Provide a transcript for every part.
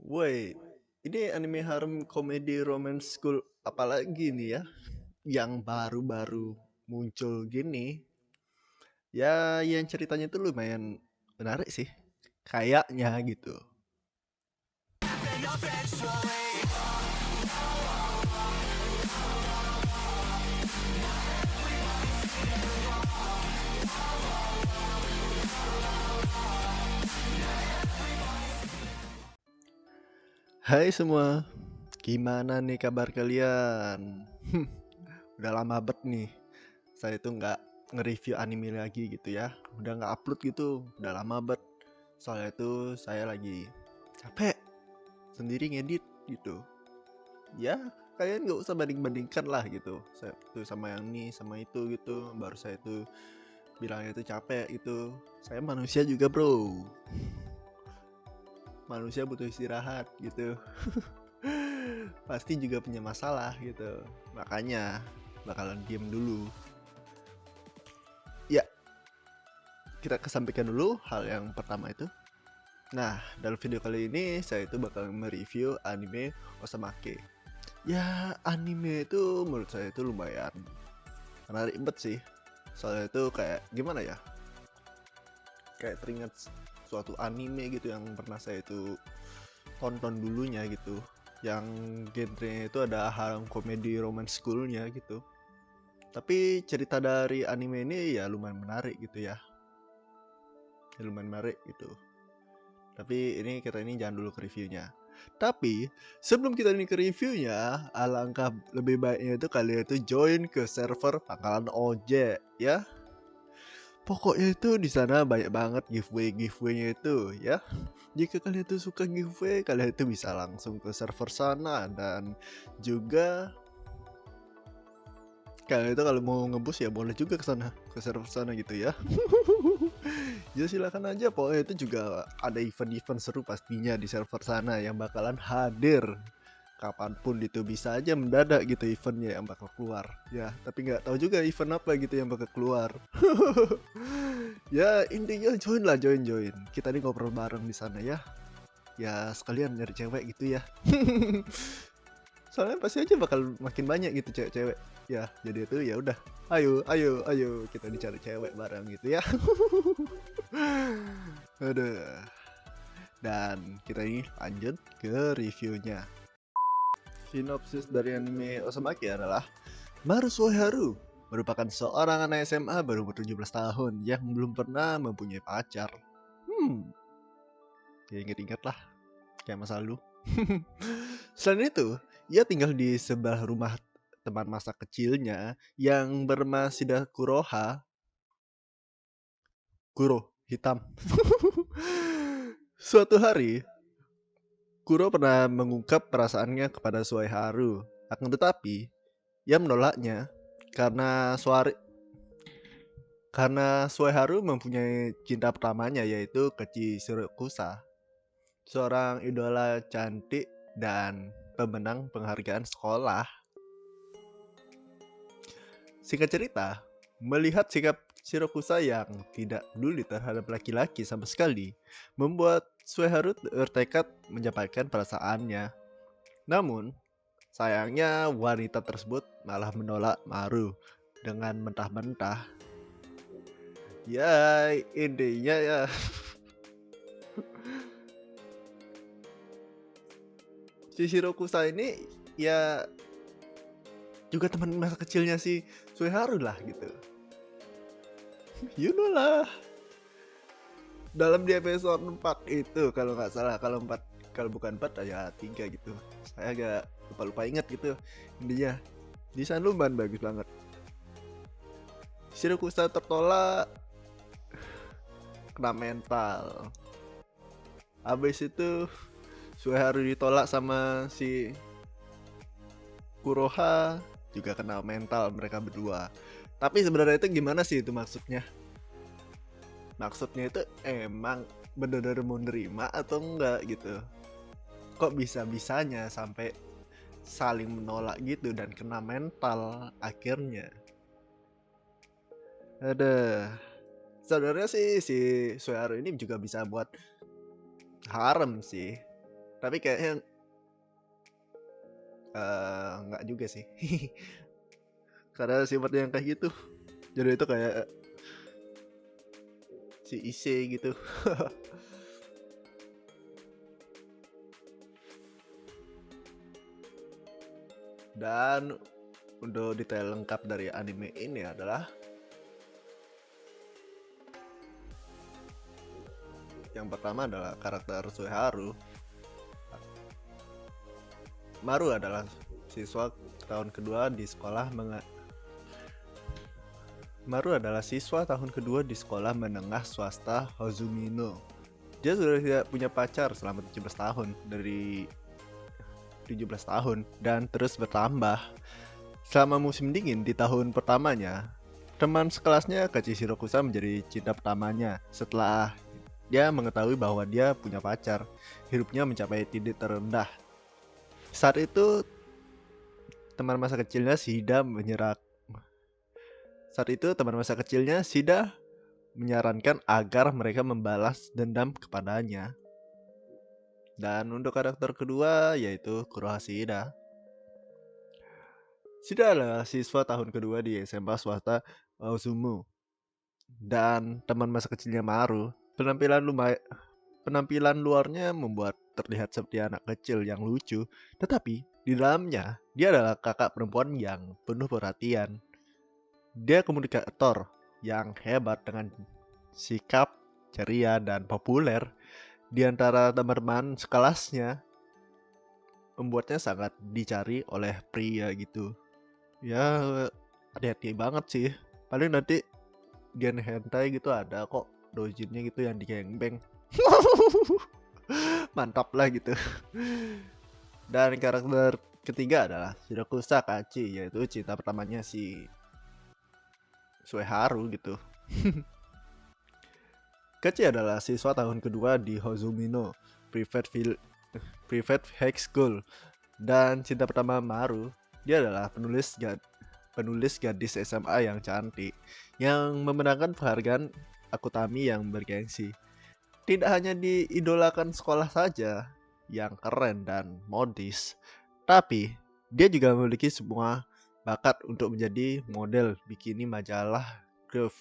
Woi, ini anime harem komedi romance school apalagi nih ya yang baru-baru muncul gini. Ya, yang ceritanya tuh lumayan menarik sih. Kayaknya gitu. Hai semua, gimana nih kabar kalian? Udah lama banget nih. Saya tuh nggak nge-review anime lagi gitu ya. Udah nggak upload gitu. Udah lama banget. Soalnya tuh saya lagi capek sendiri ngedit gitu. Ya kalian nggak usah banding-bandingkan lah gitu, saya tuh sama yang ini sama itu gitu, baru saya tuh bilangnya itu capek itu. Saya manusia juga bro, manusia butuh istirahat gitu. Pasti juga punya masalah gitu, makanya bakalan diem dulu ya. Kita kesampaikan dulu hal yang pertama itu. Nah, dalam video kali ini saya itu bakal mereview anime Osamake. Ya, anime itu menurut saya itu lumayan menarik banget sih. Soalnya itu kayak gimana ya, kayak teringat suatu anime gitu yang pernah saya itu tonton dulunya gitu, yang genrenya itu ada harem komedi romance schoolnya gitu. Tapi cerita dari anime ini ya lumayan menarik gitu ya, lumayan menarik gitu. Tapi kita ini jangan dulu ke reviewnya. Tapi sebelum kita ini ke reviewnya, alangkah lebih baiknya itu kalian itu join ke server Pangkalan Ojek ya. Pokoknya itu di sana banyak banget giveaway-giveaway-nya itu ya. Jika kalian itu suka giveaway, kalian itu bisa langsung ke server sana, dan juga kalian itu kalau mau ngebus ya boleh juga ke sana, ke server sana gitu ya. Ya silakan aja, pokoknya itu juga ada event-event seru pastinya di server sana yang bakalan hadir kapanpun itu, bisa aja mendadak gitu eventnya yang bakal keluar ya, tapi nggak tahu juga event apa gitu yang bakal keluar. Ya intinya join lah, join kita nih ngobrol bareng di sana ya, ya sekalian nyari cewek gitu ya. Soalnya pasti aja bakal makin banyak gitu cewek-cewek ya, jadi itu ya udah, ayo kita dicari cewek bareng gitu ya. Aduh, dan kita ini lanjut ke reviewnya. Sinopsis dari anime Osamaki adalah Marusuo Haru merupakan seorang anak SMA baru ber-17 tahun yang belum pernah mempunyai pacar. Ya inget-inget lah, kayak masa lalu. Selain itu, ia tinggal di sebelah rumah teman masa kecilnya yang bernama Shida Kuroha. Kuro, hitam. Suatu hari, Kuro pernah mengungkap perasaannya kepada Sueharu. Akan tetapi, ia menolaknya karena Sueharu mempunyai cinta pertamanya, yaitu Kechi Shirokusa, seorang idola cantik dan pemenang penghargaan sekolah. Singkat cerita, melihat sikap Shirokusa yang tidak peduli terhadap laki-laki sama sekali, membuat Sueharu bertekad menyampaikan perasaannya. Namun, sayangnya wanita tersebut malah menolak Maru dengan mentah-mentah. Ya, intinya ya, si Shirokusa ini ya juga teman masa kecilnya si Sueharu lah gitu. You know lah. Dalam di episode 4 itu kalau nggak salah, kalau bukan 4 ya 3 gitu. Saya agak lupa ingat gitu. Intinya di sana lumayan bagus banget. Shirokusa tertolak, kena mental. Habis itu Sueharu ditolak sama si Kuroha, juga kena mental mereka berdua. Tapi sebenarnya itu gimana sih itu maksudnya? Maksudnya itu emang bener-bener mau nerima atau enggak gitu? Kok bisa-bisanya sampai saling menolak gitu dan kena mental akhirnya? Ada. Sebenarnya sih si Sueharu ini juga bisa buat harem sih. Tapi kayaknya nggak juga sih. Karena sifatnya yang kayak gitu. Jadi itu kayak si Ise gitu. Dan untuk detail lengkap dari anime ini adalah yang pertama adalah karakter Sueharu. Maru adalah siswa tahun kedua di sekolah Maru adalah siswa tahun kedua di sekolah menengah swasta Hozumino. Dia sudah tidak punya pacar selama 17 tahun dari 17 tahun dan terus bertambah. Selama musim dingin di tahun pertamanya, teman sekelasnya Kachi Shirokusa menjadi cinta pertamanya. Setelah dia mengetahui bahwa dia punya pacar, hidupnya mencapai titik terendah. Saat itu teman masa kecilnya Shida menyarankan agar mereka membalas dendam kepadanya. Dan untuk karakter kedua yaitu Kurohashida. Shida adalah siswa tahun kedua di SMA swasta Ozumu dan teman masa kecilnya Maru. Penampilan luarnya membuat terlihat seperti anak kecil yang lucu, tetapi di dalamnya dia adalah kakak perempuan yang penuh perhatian. Dia komunikator yang hebat dengan sikap ceria dan populer di antara teman-teman sekelasnya, membuatnya sangat dicari oleh pria gitu. Ya, hati-hati banget sih. Paling nanti gen hentai gitu ada kok dojinnya gitu yang di gangbang. Mantap lah gitu. Dan karakter ketiga adalah Shirakusa Kachi, yaitu cinta pertamanya si Sueharu gitu. Kachi adalah siswa tahun kedua di Hozumino Private High School dan cinta pertama Maru. Dia adalah penulis gadis SMA yang cantik yang memenangkan penghargaan Akutami yang bergengsi. Tidak hanya diidolakan sekolah saja yang keren dan modis, tapi dia juga memiliki semua bakat untuk menjadi model bikini majalah Grove.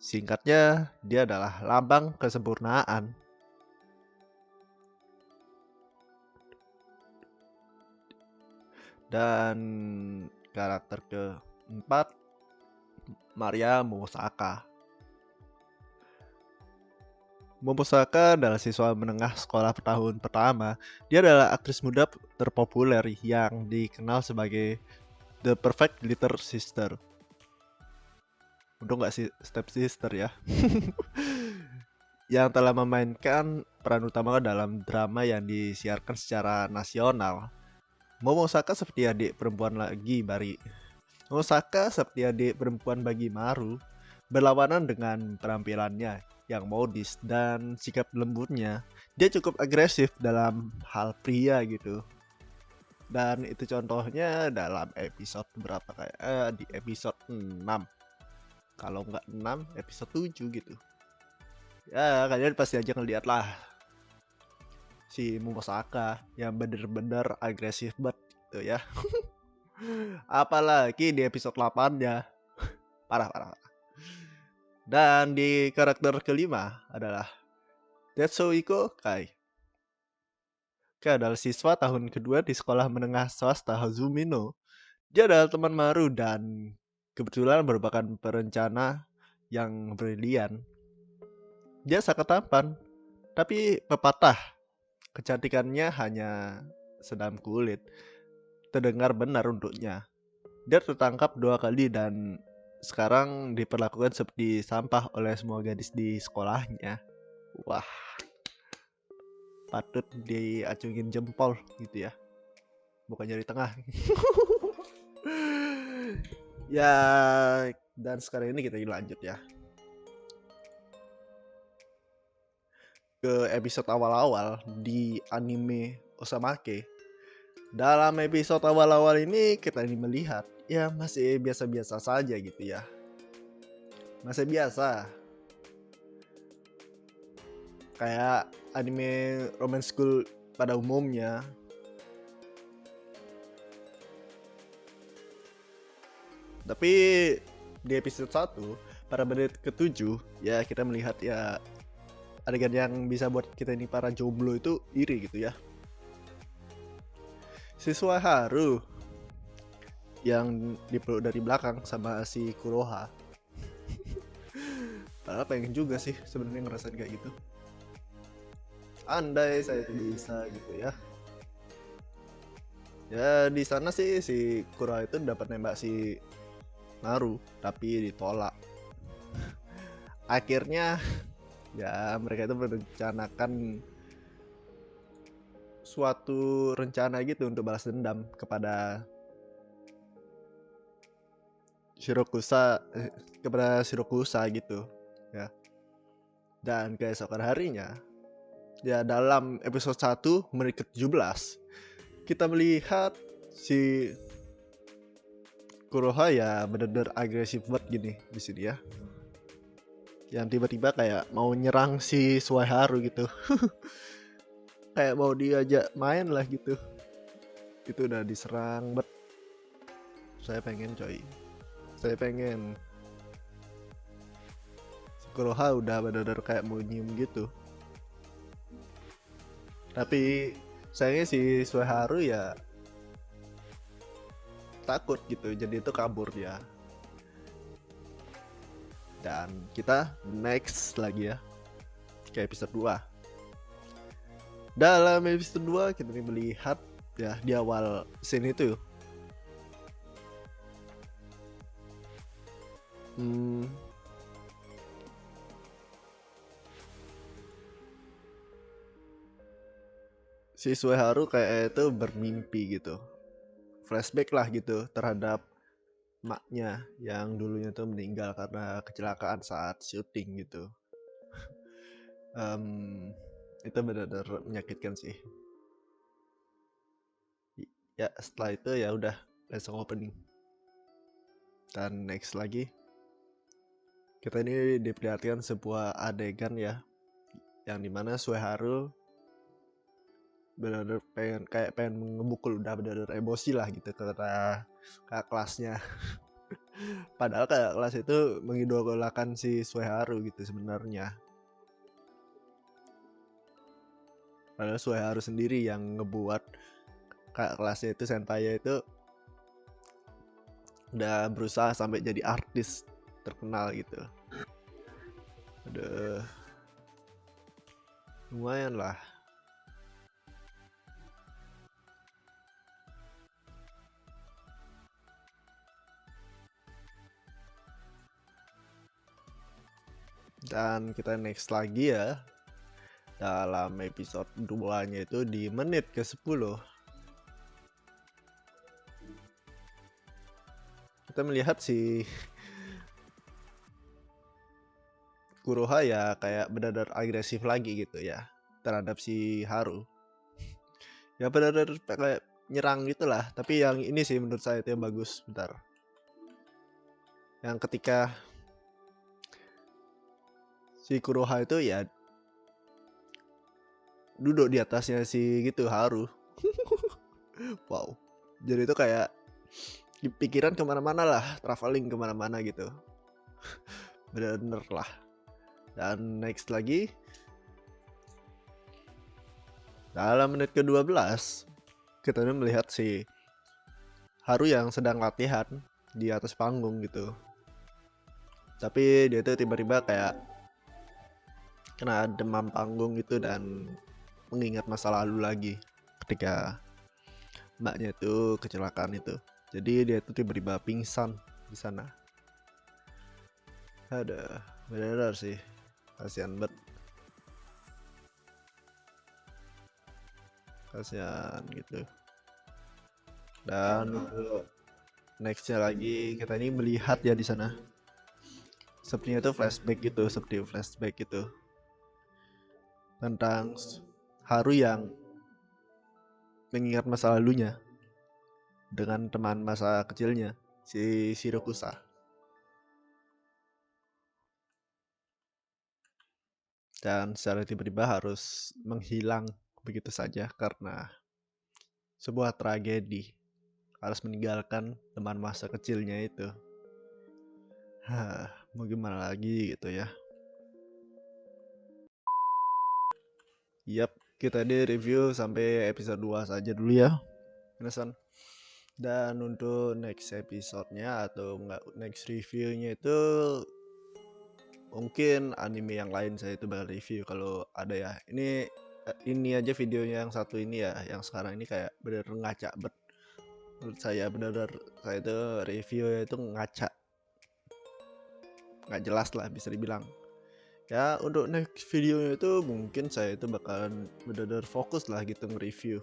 Singkatnya, dia adalah lambang kesempurnaan. Dan karakter keempat, Maria Momosaka. Momosaka adalah siswa menengah sekolah tahun pertama. Dia adalah aktris muda terpopuler yang dikenal sebagai The Perfect Little Sister. Untung gak sih step sister ya. Yang telah memainkan peran utama dalam drama yang disiarkan secara nasional. Momosaka seperti adik perempuan bagi Maru, berlawanan dengan penampilannya yang modis dan sikap lembutnya. Dia cukup agresif dalam hal pria gitu. Dan itu contohnya dalam episode berapa di episode 6. Kalau nggak 6, episode 7 gitu. Ya, kalian pasti aja ngeliat lah si Momosaka yang bener-bener agresif banget gitu ya. Apalagi di episode 8-nya. Parah. Dan di karakter kelima adalah Tetsuhiko Kai. Kai adalah siswa tahun kedua di sekolah menengah swasta Hazumino. Dia adalah teman Maru dan kebetulan merupakan perencana yang brilian. Dia sangat tampan, tapi pepatah kecantikannya hanya sedam kulit terdengar benar untuknya. Dia tertangkap 2 kali dan sekarang diperlakukan seperti sampah oleh semua gadis di sekolahnya. Wah, patut diacungin jempol gitu ya, bukan jari tengah. Ya, dan sekarang ini kita lanjut ya ke episode awal-awal di anime Osamake. Dalam episode awal-awal ini kita ini melihat ya masih biasa-biasa saja gitu ya. Masih biasa. Kayak anime romance school pada umumnya. Tapi di episode 1 pada menit ke-7 ya kita melihat ya adegan yang bisa buat kita ini para jomblo itu iri gitu ya. Siswa Haru yang dipeluk dari belakang sama si Kuroha. Padahal pengen juga sih sebenarnya ngerasain kayak gitu. Andai saya bisa gitu ya. Ya di sana sih si Kuroha itu dapat nembak si Naru tapi ditolak. Akhirnya ya mereka itu merencanakan suatu rencana gitu untuk balas dendam kepada Shirokusa gitu ya. Dan keesokan harinya ya dalam episode 1 menit ke-17 kita melihat si Kuroha ya benar-benar agresif banget gini di sini ya. Yang tiba-tiba kayak mau nyerang si Suiharu gitu. Kayak mau diajak main lah gitu. Itu udah diserang bet. Saya pengen coy. Saya pengen. Si Kuroha udah benar-benar kayak mau nyium gitu. Tapi sayangnya si Suiharu ya takut gitu. Jadi itu kabur dia. Dan kita next lagi ya ke episode 2. Dalam episode 2 kita melihat ya di awal scene itu si Suiharu kayak itu bermimpi gitu, flashback lah gitu terhadap maknya yang dulunya tuh meninggal karena kecelakaan saat syuting gitu. Itu benar-benar menyakitkan sih. Ya setelah itu ya udah langsung opening. Dan next lagi kita ini diperlihatkan sebuah adegan ya yang dimana Suiharu benar-benar pengen ngebukul, udah benar-benar emosi lah gitu karena kakak kelasnya. Padahal kakak kelas itu mengidolakan si Suiharu gitu sebenarnya. Padahal Suiharu sendiri yang ngebuat kakak kelasnya itu senpai itu udah berusaha sampai jadi artis terkenal gitu. Aduh, lumayan lah. Dan kita next lagi ya dalam episode 2 nya itu di menit ke-10 kita melihat si Kuroha ya kayak benar-benar agresif lagi gitu ya terhadap si Haru. Ya benar-benar kayak nyerang gitulah. Tapi yang ini sih menurut saya itu yang bagus. Bentar. Yang ketika si Kuroha itu ya duduk di atasnya si gitu Haru. Wow. Jadi itu kayak pikiran kemana-mana lah, traveling kemana-mana gitu. Bener-bener lah. Dan next lagi dalam menit ke-12 kita melihat si Haru yang sedang latihan di atas panggung gitu. Tapi dia tuh tiba-tiba kayak kena demam panggung gitu dan mengingat masa lalu lagi ketika mbaknya itu kecelakaan itu. Jadi dia tuh tiba-tiba pingsan di sana. Ada benar sih, kasihan banget. Kasihan gitu. Dan nextnya lagi kita ini melihat ya di sana. Sepertinya itu flashback gitu, seperti flashback gitu tentang Haru yang mengingat masa lalunya dengan teman masa kecilnya si Shirokusa. Dan secara tiba-tiba harus menghilang begitu saja karena sebuah tragedi harus meninggalkan teman masa kecilnya itu. Mau gimana lagi gitu ya. Yap, kita di review sampai episode 2 saja dulu ya. Minasan. Dan untuk next episode-nya atau next review-nya itu mungkin anime yang lain saya itu bakal review kalau ada ya. Ini aja videonya yang satu ini ya, yang sekarang ini kayak bener ngaca menurut saya bener saya itu reviewnya itu ngaca, nggak jelas lah bisa dibilang. Ya untuk next videonya itu mungkin saya itu bakalan bener-bener fokus lah gitu nge-review.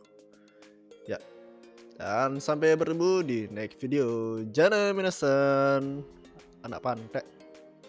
Ya, dan sampai bertemu di next video. Jana minasan, anak pantai.